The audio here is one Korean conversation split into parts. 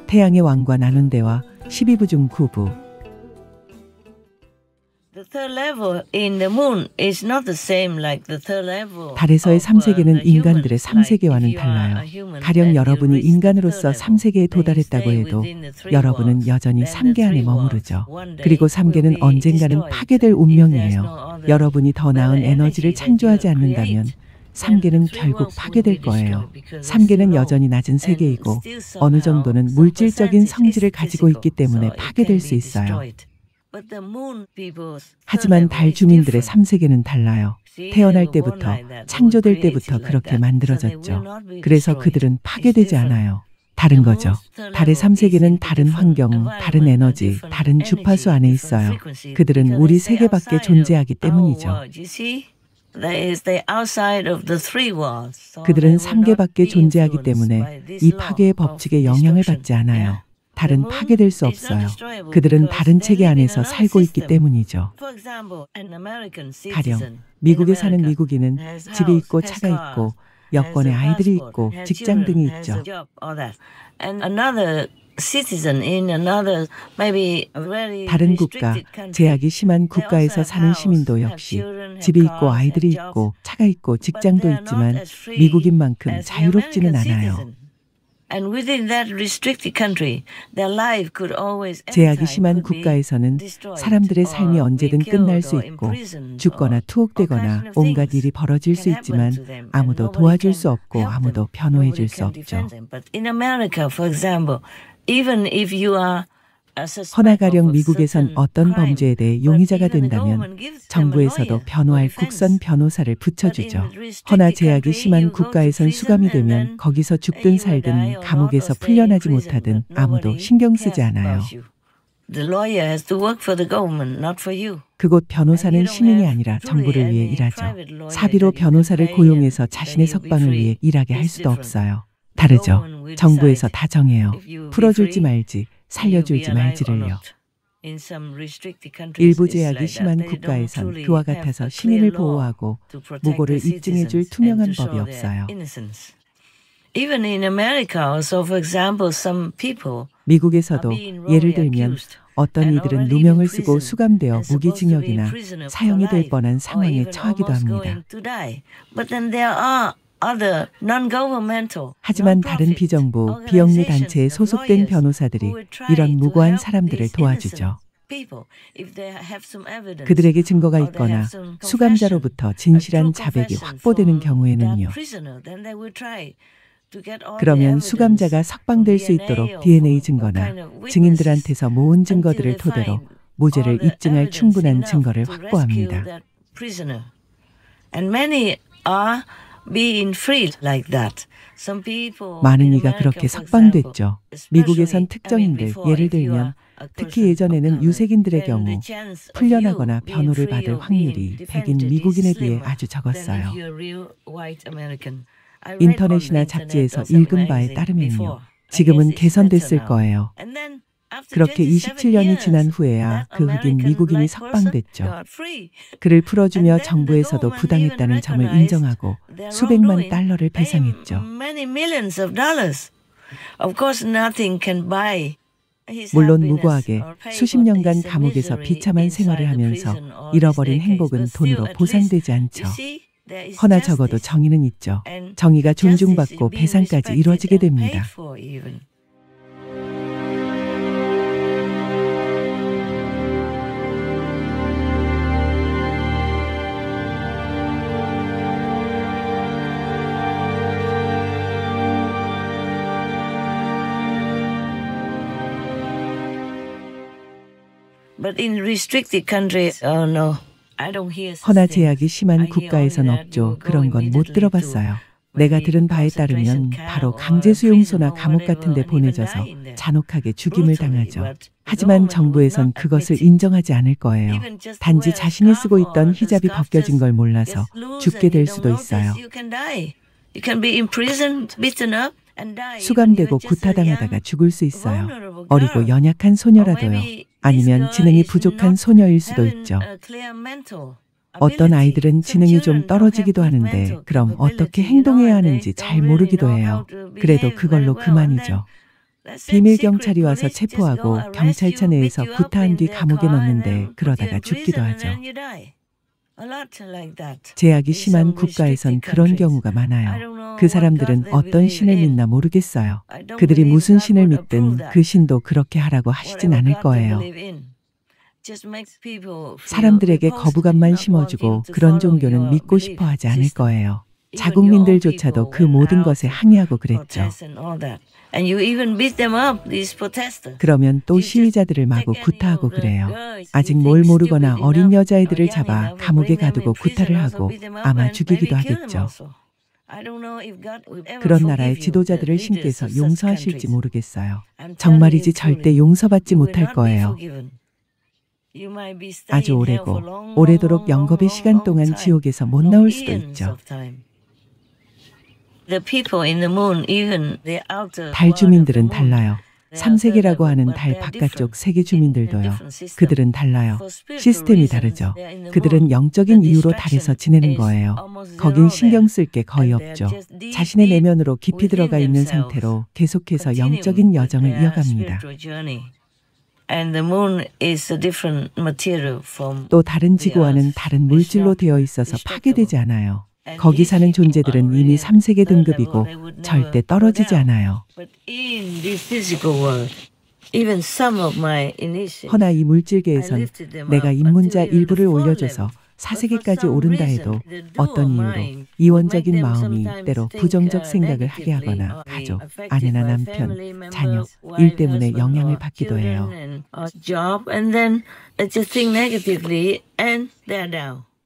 태양의 왕과 나눈 대화 12부 중 9부. 달에서의 3세계는 인간들의 3세계와는 달라요. 가령 여러분이 인간으로서 3세계에 도달했다고 해도 여러분은 여전히 3계 안에 머무르죠. 그리고 3계는 언젠가는 파괴될 운명이에요. 여러분이 더 나은 에너지를 창조하지 않는다면 3계는 결국 파괴될 거예요. 3계는 여전히 낮은 세계이고 어느 정도는 물질적인 성질을 가지고 있기 때문에 파괴될 수 있어요. 하지만 달 주민들의 3세계는 달라요. 태어날 때부터, 창조될 때부터 그렇게 만들어졌죠. 그래서 그들은 파괴되지 않아요. 다른 거죠. 달의 3세계는 다른 환경, 다른 에너지, 다른 주파수 안에 있어요. 그들은 우리 세계 밖에 존재하기 때문이죠. 그들은 3계 밖에 존재하기 때문에 이 파괴의 법칙에 영향을 받지 않아요. 달은 파괴될 수 없어요. 그들은 다른 체계 안에서 살고 있기 때문이죠. 가령 미국에 사는 미국인은 집이 있고 차가 있고 여권에 아이들이 있고 직장 등이 있죠. 다른 국가, 제약이 심한 국가에서 사는 시민도 역시 집이 있고 아이들이 있고 차가 있고 직장도 있지만 미국인만큼 자유롭지는 않아요. 제약이 심한 국가에서는 사람들의 삶이 언제든 끝날 수 있고 죽거나 투옥되거나 온갖 일이 벌어질 수 있지만 아무도 도와줄 수 없고 아무도 변호해 줄 수 없죠. 허나 가령 미국에선 어떤 범죄에 대해 용의자가 된다면 정부에서도 변호할 국선 변호사를 붙여주죠. 허나 제약이 심한 국가에선 수감이 되면 거기서 죽든 살든 감옥에서 풀려나지 못하든 아무도 신경 쓰지 않아요. 그곳 변호사는 시민이 아니라 정부를 위해 일하죠. 사비로 변호사를 고용해서 자신의 석방을 위해 일하게 할 수도 없어요. 다르죠. 정부에서 다 정해요. 풀어줄지 말지, 살려줄지 말지를요. 일부 제약이 심한 국가에선 그와 같아서 시민을 보호하고 무고를 입증해줄 투명한 법이 없어요. 미국에서도 예를 들면 어떤 이들은 누명을 쓰고 수감되어 무기징역이나 사형이 될 뻔한 상황에 처하기도 합니다. 하지만 다른 비정부, 비영리 단체에 소속된 변호사들이 이런 무고한 사람들을 도와주죠. 그들에게 증거가 있거나 수감자로부터 진실한 자백이 확보되는 경우에는요. 그러면 수감자가 석방될 수 있도록 DNA 증거나 증인들한테서 모은 증거들을 토대로 무죄를 입증할 충분한 증거를 확보합니다. 많은 이가 그렇게 석방됐죠. 미국에선 특정인들, 예를 들면 특히 예전에는 유색인들의 경우 풀려나거나 변호를 받을 확률이 백인 미국인에 비해 아주 적었어요. 인터넷이나 잡지에서 읽은 바에 따르면요. 지금은 개선됐을 거예요. 그렇게 27년이 지난 후에야 그 흑인 미국인이 석방됐죠. 그를 풀어주며 정부에서도 부당했다는 점을 인정하고 수백만 달러를 배상했죠. 물론 무고하게 수십 년간 감옥에서 비참한 생활을 하면서 잃어버린 행복은 돈으로 보상되지 않죠. 허나 적어도 정의는 있죠. 정의가 존중받고 배상까지 이루어지게 됩니다. 허나 제약이 심한 국가에선 없죠. 그런 건 못 들어봤어요. 내가 들은 바에 따르면 바로 강제수용소나 감옥 같은 데 보내져서 잔혹하게 죽임을 당하죠. 하지만 정부에선 그것을 인정하지 않을 거예요. 단지 자신이 쓰고 있던 히잡이 벗겨진 걸 몰라서 죽게 될 수도 있어요. 수감되고 구타당하다가 죽을 수 있어요. 어리고 연약한 소녀라도요. 아니면 지능이 부족한 소녀일 수도 있죠. 어떤 아이들은 지능이 좀 떨어지기도 하는데 그럼 어떻게 행동해야 하는지 잘 모르기도 해요. 그래도 그걸로 그만이죠. 비밀 경찰이 와서 체포하고 경찰차 내에서 구타한 뒤 감옥에 넣는데 그러다가 죽기도 하죠. 제약이 심한 국가에선 그런 경우가 많아요. 그 사람들은 어떤 신을 믿나 모르겠어요. 그들이 무슨 신을 믿든 그 신도 그렇게 하라고 하시진 않을 거예요. 사람들에게 거부감만 심어주고 그런 종교는 믿고 싶어 하지 않을 거예요. 자국민들조차도 그 모든 것에 항의하고 그랬죠. 그러면 또 시위자들을 마구 구타하고 그래요. 아직 뭘 모르거나 어린 여자애들을 잡아 감옥에 가두고 구타를 하고 아마 죽이기도 하겠죠. 그런 나라의 지도자들을 신께서 용서하실지 모르겠어요. 정말이지 절대 용서받지 못할 거예요. 아주 오래고 오래도록 영겁의 시간 동안 지옥에서 못 나올 수도 있죠. 달 주민들은 달라요. 3세계라고 하는 달 바깥쪽 세계 주민들도요. 그들은 달라요. 시스템이 다르죠. 그들은 영적인 이유로 달에서 지내는 거예요. 거긴 신경 쓸 게 거의 없죠. 자신의 내면으로 깊이 들어가 있는 상태로 계속해서 영적인 여정을 이어갑니다. 또 다른 지구와는 다른 물질로 되어 있어서 파괴되지 않아요. 거기 사는 존재들은 이미 3세계 등급이고 절대 떨어지지 않아요. 허나 이 물질계에선 내가 입문자 일부를 올려줘서 4세계까지 오른다 해도 어떤 이유로 이원적인 마음이 때로 부정적 생각을 하게 하거나 가족, 아내나 남편, 자녀, 일 때문에 영향을 받기도 해요.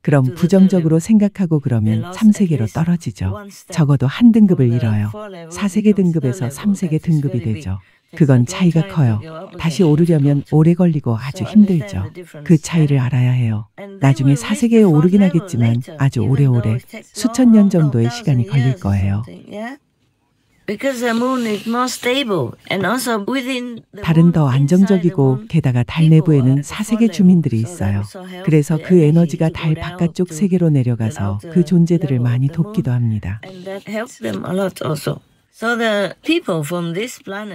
그럼 부정적으로 생각하고 그러면 3세계로 떨어지죠. 적어도 한 등급을 잃어요. 4세계 등급에서 3세계 등급이 되죠. 그건 차이가 커요. 다시 오르려면 오래 걸리고 아주 힘들죠. 그 차이를 알아야 해요. 나중에 4세계에 오르긴 하겠지만 아주 오래오래 수천 년 정도의 시간이 걸릴 거예요. 달은 더 안정적이고 게다가 달 내부에는 4세계 주민들이 있어요. 그래서 그 에너지가 달 바깥쪽 세계로 내려가서 그 존재들을 많이 돕기도 합니다.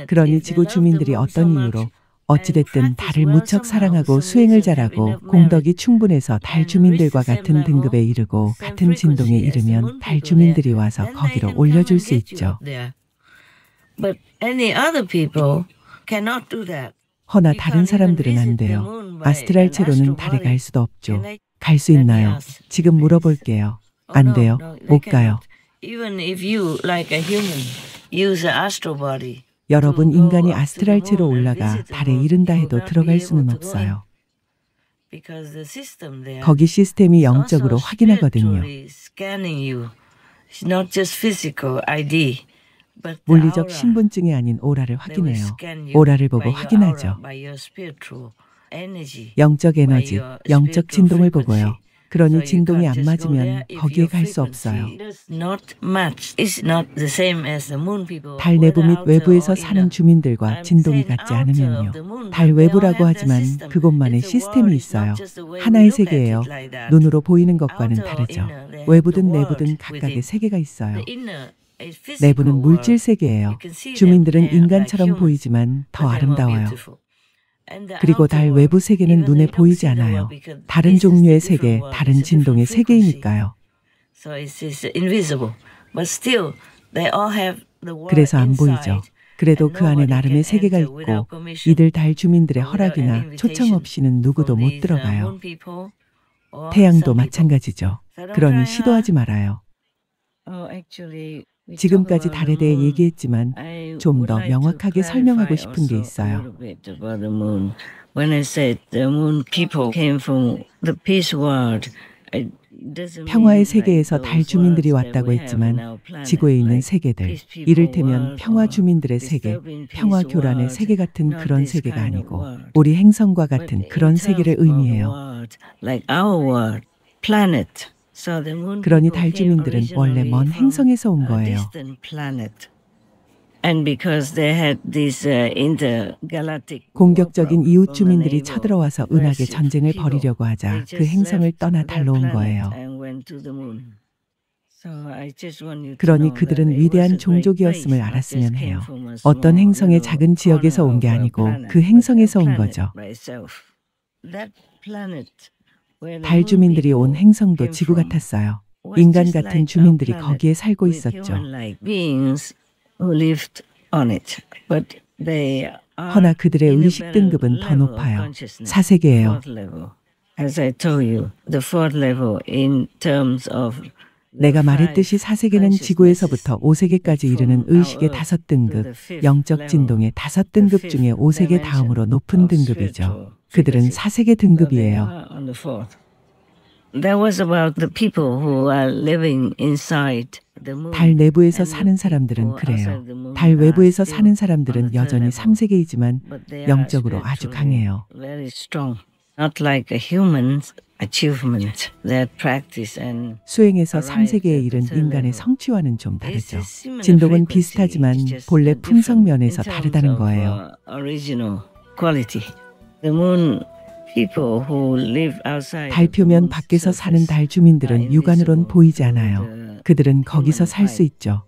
그러니 지구 주민들이 어떤 이유로 어찌됐든 달을 무척 사랑하고 수행을 잘하고 공덕이 충분해서 달 주민들과 같은 등급에 이르고 같은 진동에 이르면 달 주민들이 와서 거기로 올려줄 수 있죠. 허나 다른 사람들은 안 돼요. 아스트랄체로는 달에 갈 수도 없죠. 갈 수 있나요? 지금 물어볼게요. 안 돼요. 못 가요. 여러분 인간이 아스트랄체로 올라가 달에 이른다 해도 들어갈 수는 없어요. 거기 시스템이 영적으로 확인하거든요. 물리적 신분증이 아닌 오라를 확인해요. 오라를 보고 확인하죠. 영적 에너지, 영적 진동을 보고요. 그러니 진동이 안 맞으면 거기에 갈 수 없어요. 달 내부 및 외부에서 사는 주민들과 진동이 같지 않으면요. 달 외부라고 하지만 그곳만의 시스템이 있어요. 하나의 세계예요. 눈으로 보이는 것과는 다르죠. 외부든 내부든 각각의 세계가 있어요. 내부는 물질 세계예요. 주민들은 인간처럼 보이지만 더 아름다워요. 그리고 달 외부 세계는 눈에 보이지 않아요. 다른 종류의 세계, 다른 진동의 세계이니까요. 그래서 안 보이죠. 그래도 그 안에 나름의 세계가 있고 이들 달 주민들의 허락이나 초청 없이는 누구도 못 들어가요. 태양도 마찬가지죠. 그러니 시도하지 말아요. 지금까지 달에 대해 얘기했지만 좀 더 명확하게 설명하고 싶은 게 있어요. 평화의 세계에서 달 주민들이 왔다고 했지만 지구에 있는 세계들, 이를테면 평화 주민들의 세계, 평화 교란의 세계 같은 그런 세계가 아니고 우리 행성과 같은 그런 세계를 의미해요. 그러니 달 주민들은 원래 먼 행성에서 온 거예요. 공격적인 이웃 주민들이 쳐들어와서 은하계 전쟁을 벌이려고 하자 그 행성을 떠나 달로 온 거예요. 그러니 그들은 위대한 종족이었음을 알았으면 해요. 어떤 행성의 작은 지역에서 온 게 아니고 그 행성에서 온 거죠. 달 주민들이 온 행성도 지구 같았어요. 인간 같은 주민들이 거기에 살고 있었죠. 허나 그들의 의식 등급은 더 높아요. 4세계예요. 내가 말했듯이 4세계는 지구에서부터 5세계까지 이르는 의식의 5등급, 영적 진동의 5등급 중에 5세계 다음으로 높은 등급이죠. 그들은 4세계 등급이에요. 달 내부에서 사는 사람들은 그래요. 달 외부에서 사는 사람들은 여전히 3세계이지만 영적으로 아주 강해요. 수행에서 3세계에 이른 인간의 성취와는 좀 다르죠. 진동은 비슷하지만 본래 품성 면에서 다르다는 거예요. 달 표면 밖에서 사는 달 주민들은 육안으론 보이지 않아요. 그들은 거기서 살 수 있죠.